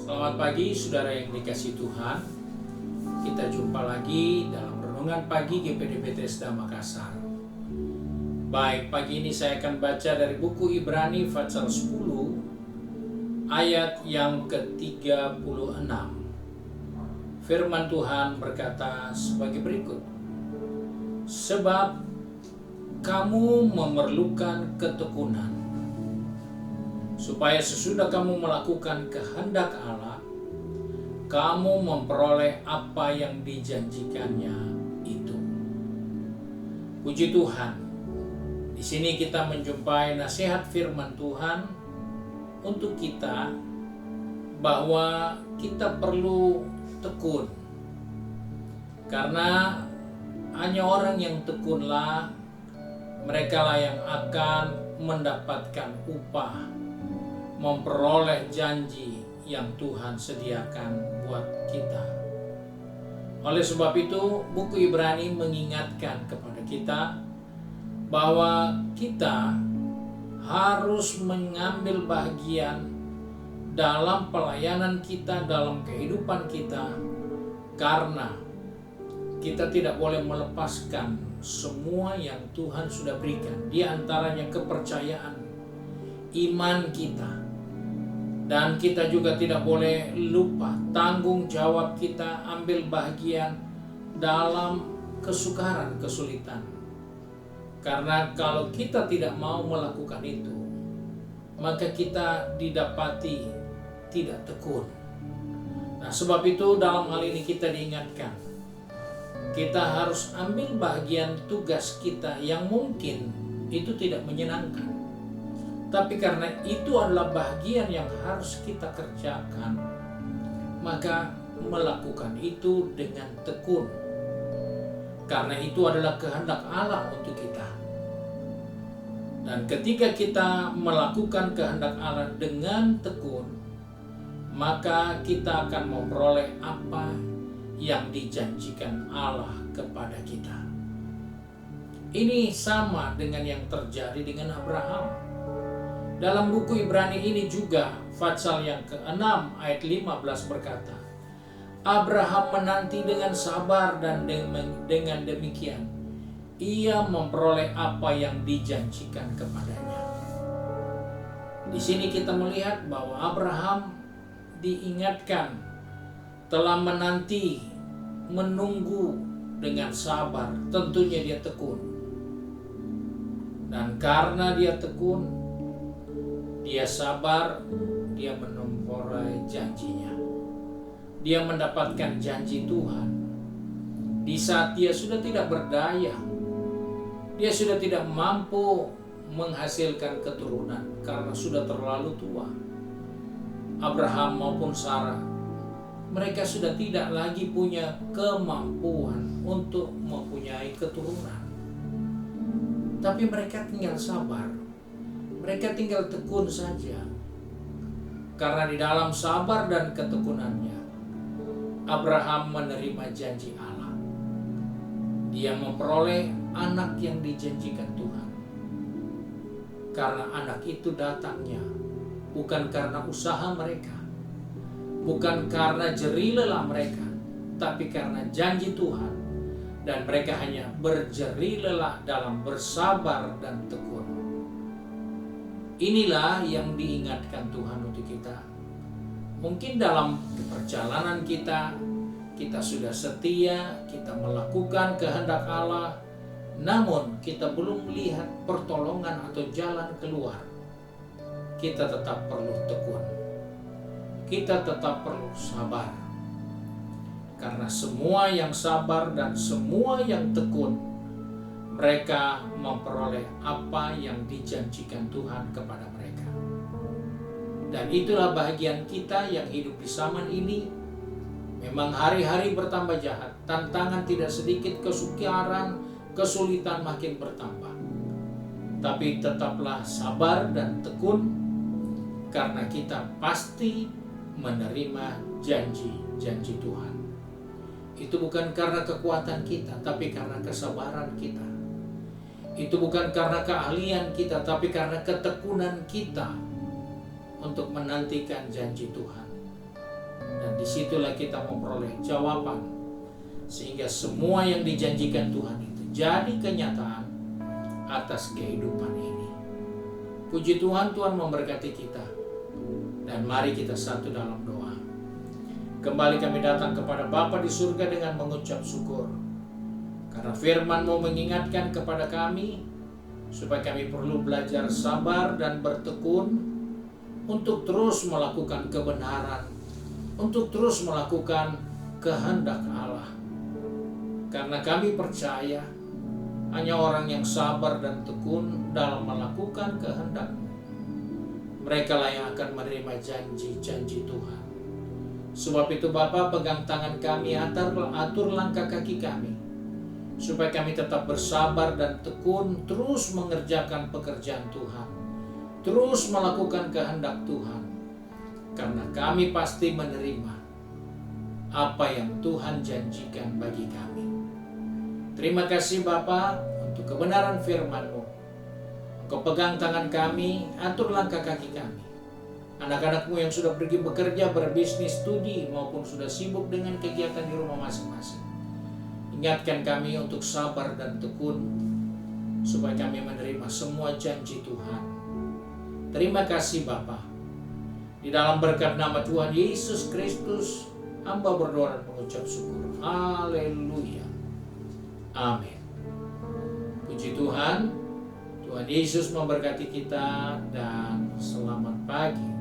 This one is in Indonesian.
Selamat pagi saudara yang dikasihi Tuhan. Kita jumpa lagi dalam Renungan Pagi GPD Bethesda Makassar. Baik, pagi ini saya akan baca dari buku Ibrani pasal 10 ayat yang ke-36. Firman Tuhan berkata sebagai berikut. Sebab kamu memerlukan ketekunan, supaya sesudah kamu melakukan kehendak Allah, kamu memperoleh apa yang dijanjikannya itu. Puji Tuhan. Di sini kita menjumpai nasihat firman Tuhan untuk kita bahwa kita perlu tekun. Karena hanya orang yang tekunlah, merekalah yang akan mendapatkan upah, memperoleh janji yang Tuhan sediakan buat kita. Oleh sebab itu, buku Ibrani mengingatkan kepada kita bahwa kita harus mengambil bagian dalam pelayanan kita, dalam kehidupan kita, karena kita tidak boleh melepaskan semua yang Tuhan sudah berikan, di antaranya kepercayaan, iman kita. Dan kita juga tidak boleh lupa tanggung jawab kita ambil bagian dalam kesukaran, kesulitan. Karena kalau kita tidak mau melakukan itu, maka kita didapati tidak tekun. Nah, sebab itu dalam hal ini kita diingatkan, kita harus ambil bagian tugas kita yang mungkin itu tidak menyenangkan. Tapi karena itu adalah bagian yang harus kita kerjakan, maka melakukan itu dengan tekun. Karena itu adalah kehendak Allah untuk kita. Dan ketika kita melakukan kehendak Allah dengan tekun, maka kita akan memperoleh apa yang dijanjikan Allah kepada kita. Ini sama dengan yang terjadi dengan Abraham. Dalam buku Ibrani ini juga, pasal yang ke-6 ayat 15 berkata, Abraham menanti dengan sabar dan dengan demikian ia memperoleh apa yang dijanjikan kepadanya. Di sini kita melihat bahwa Abraham diingatkan telah menanti, menunggu dengan sabar. Tentunya dia tekun. Dan karena dia tekun, dia sabar, dia memperoleh janjinya. Dia mendapatkan janji Tuhan. Di saat dia sudah tidak berdaya, dia sudah tidak mampu menghasilkan keturunan karena sudah terlalu tua. Abraham maupun Sarah, mereka sudah tidak lagi punya kemampuan untuk mempunyai keturunan. Tapi mereka tinggal sabar. Mereka tinggal tekun saja. Karena di dalam sabar dan ketekunannya, Abraham menerima janji Allah. Dia memperoleh anak yang dijanjikan Tuhan. Karena anak itu datangnya bukan karena usaha mereka, bukan karena jerih lelah mereka, tapi karena janji Tuhan. Dan mereka hanya berjerih lelah dalam bersabar dan tekun. Inilah yang diingatkan Tuhan untuk kita. Mungkin dalam perjalanan kita sudah setia, kita melakukan kehendak Allah, namun kita belum melihat pertolongan atau jalan keluar. Kita tetap perlu tekun. Kita tetap perlu sabar. Karena semua yang sabar dan semua yang tekun, mereka memperoleh apa yang dijanjikan Tuhan kepada mereka. Dan itulah bahagian kita yang hidup di zaman ini. Memang hari-hari bertambah jahat, tantangan tidak sedikit, kesukaran, kesulitan makin bertambah. Tapi tetaplah sabar dan tekun, karena kita pasti menerima janji-janji Tuhan. Itu bukan karena kekuatan kita, tapi karena kesabaran kita. Itu bukan karena keahlian kita, tapi karena ketekunan kita untuk menantikan janji Tuhan. Dan disitulah kita memperoleh jawaban, sehingga semua yang dijanjikan Tuhan itu jadi kenyataan atas kehidupan ini. Puji Tuhan, Tuhan memberkati kita. Dan mari kita satu dalam doa. Kembali kami datang kepada Bapa di surga dengan mengucap syukur, karena firman-Mu mengingatkan kepada kami supaya kami perlu belajar sabar dan bertekun untuk terus melakukan kebenaran, untuk terus melakukan kehendak Allah. Karena kami percaya hanya orang yang sabar dan tekun dalam melakukan kehendak-Mu, mereka lah yang akan menerima janji-janji Tuhan. Sebab itu Bapa, pegang tangan kami, atur langkah kaki kami, supaya kami tetap bersabar dan tekun, terus mengerjakan pekerjaan Tuhan, terus melakukan kehendak Tuhan, karena kami pasti menerima apa yang Tuhan janjikan bagi kami. Terima kasih Bapa untuk kebenaran firman-Mu. Engkau pegang tangan kami, atur langkah kaki kami. Anak-anak-Mu yang sudah pergi bekerja, berbisnis, studi, maupun sudah sibuk dengan kegiatan di rumah masing-masing, ingatkan kami untuk sabar dan tekun, supaya kami menerima semua janji Tuhan. Terima kasih Bapa. Di dalam berkat nama Tuhan Yesus Kristus, hamba berdoa dan mengucap syukur. Haleluya. Amin. Puji Tuhan. Tuhan Yesus memberkati kita dan selamat pagi.